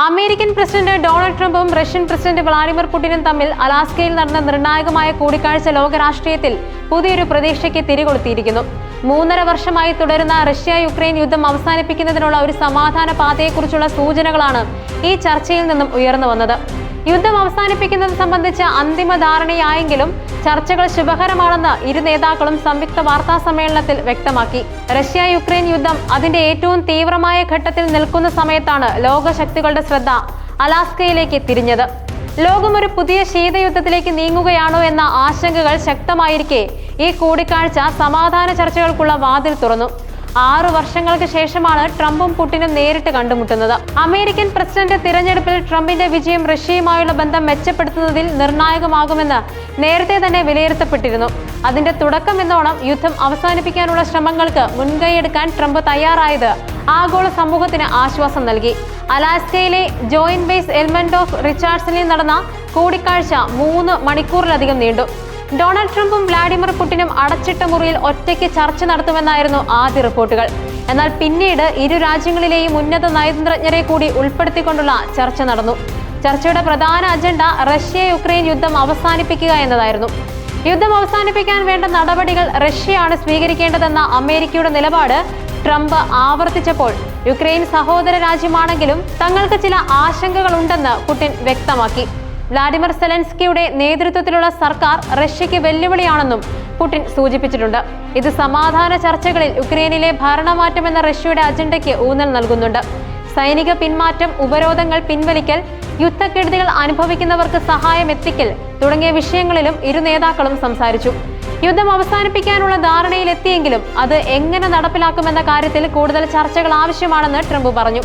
American president Donald ട്രംപും Russian president Vladimir പുടിനും തമ്മിൽ അലാസ്കയിൽ നടന്ന നിർണായകമായ കൂടിക്കാഴ്ച ലോകരാഷ്ട്രീയത്തിൽ പുതിയൊരു പ്രതീക്ഷയ്ക്ക് തിരികൊളുത്തിയിരിക്കുന്നു. 3.5 വർഷമായി തുടരുന്ന റഷ്യ-യുക്രൈൻ യുദ്ധം അവസാനിപ്പിക്കുന്നതിനുള്ള ഒരു സമാധാന പാതയെക്കുറിച്ചുള്ള സൂചനകളാണ് ഈ ചർച്ചയിൽ നിന്നും ഉയർന്നു വന്നത്. യുദ്ധം അവസാനിപ്പിക്കുന്നത് സംബന്ധിച്ച അന്തിമ ധാരണയായെങ്കിലും ചർച്ചകൾ ശുഭകരമാണെന്ന് ഇരു നേതാക്കളും സംയുക്ത വാർത്താ സമ്മേളനത്തിൽ വ്യക്തമാക്കി. റഷ്യ-യുക്രൈൻ യുദ്ധം അതിന്റെ ഏറ്റവും തീവ്രമായ ഘട്ടത്തിൽ നിൽക്കുന്ന സമയത്താണ് ലോകശക്തികളുടെ ശ്രദ്ധ അലാസ്കയിലേക്ക് തിരിഞ്ഞത്. ലോകം ഒരു പുതിയ ശീതയുദ്ധത്തിലേക്ക് നീങ്ങുകയാണോ എന്ന ആശങ്കകൾ ശക്തമായിരിക്കെ ഈ കൂടിക്കാഴ്ച സമാധാന ചർച്ചകൾക്കുള്ള വാതിൽ തുറന്നു. 6 വർഷങ്ങൾക്ക് ശേഷമാണ് ട്രംപും പുടിനും നേരിട്ട് കണ്ടുമുട്ടുന്നത്. അമേരിക്കൻ പ്രസിഡന്റ് തിരഞ്ഞെടുപ്പിൽ ട്രംപിന്റെ വിജയം റഷ്യയുമായുള്ള ബന്ധം മെച്ചപ്പെടുത്തുന്നതിൽ നിർണായകമാകുമെന്ന് നേരത്തെ തന്നെ വിലയിരുത്തപ്പെട്ടിരുന്നു. അതിന്റെ തുടക്കം എന്നോണം യുദ്ധം അവസാനിപ്പിക്കാനുള്ള ശ്രമങ്ങൾക്ക് മുൻകൈയെടുക്കാൻ ട്രംപ് തയ്യാറായത് ആഗോള സമൂഹത്തിന് ആശ്വാസം നൽകി. അലാസ്കയിലെ ജോയിന്റ് ബേസ് എൽമന്റ് ഓഫ് റിച്ചാർഡ്സണിൽ നടന്ന കൂടിക്കാഴ്ച 3 മണിക്കൂറിലധികം നീണ്ടു. ഡൊണാൾഡ് ട്രംപും വ്ളാഡിമിർ പുടിനും അടച്ചിട്ട മുറിയിൽ ഒറ്റയ്ക്ക് ചർച്ച നടത്തുമെന്നായിരുന്നു ആദ്യ റിപ്പോർട്ടുകൾ. എന്നാൽ പിന്നീട് ഇരു രാജ്യങ്ങളിലെയും ഉന്നത നയതന്ത്രജ്ഞരെ കൂടി ഉൾപ്പെടുത്തിക്കൊണ്ടുള്ള ചർച്ച നടന്നു. ചർച്ചയുടെ പ്രധാന അജണ്ട റഷ്യ-യുക്രൈൻ യുദ്ധം അവസാനിപ്പിക്കുക എന്നതായിരുന്നു. യുദ്ധം അവസാനിപ്പിക്കാൻ വേണ്ട നടപടികൾ റഷ്യയാണ് സ്വീകരിക്കേണ്ടതെന്ന അമേരിക്കയുടെ നിലപാട് ട്രംപ് ആവർത്തിച്ചപ്പോൾ യുക്രൈൻ സഹോദര രാജ്യമാണെങ്കിലും തങ്ങൾക്ക് ചില ആശങ്കകളുണ്ടെന്ന് പുടിൻ വ്യക്തമാക്കി. വ്ളാഡിമിർ സെലൻസ്കിയുടെ നേതൃത്വത്തിലുള്ള സർക്കാർ റഷ്യയ്ക്ക് വെല്ലുവിളിയാണെന്നും പുടിൻ സൂചിപ്പിച്ചിട്ടുണ്ട്. ഇത് സമാധാന ചർച്ചകളിൽ യുക്രൈനിലെ ഭരണമാറ്റമെന്ന റഷ്യയുടെ അജണ്ടയ്ക്ക് ഊന്നൽ നൽകുന്നുണ്ട്. സൈനിക പിന്മാറ്റം, ഉപരോധങ്ങൾ പിൻവലിക്കൽ, യുദ്ധക്കെടുതികൾ അനുഭവിക്കുന്നവർക്ക് സഹായം എത്തിക്കൽ തുടങ്ങിയ വിഷയങ്ങളിലും ഇരു നേതാക്കളും സംസാരിച്ചു. യുദ്ധം അവസാനിപ്പിക്കാനുള്ള ധാരണയിലെത്തിയെങ്കിലും അത് എങ്ങനെ നടപ്പിലാക്കുമെന്ന കാര്യത്തിൽ കൂടുതൽ ചർച്ചകൾ ആവശ്യമാണെന്ന് ട്രംപ് പറഞ്ഞു.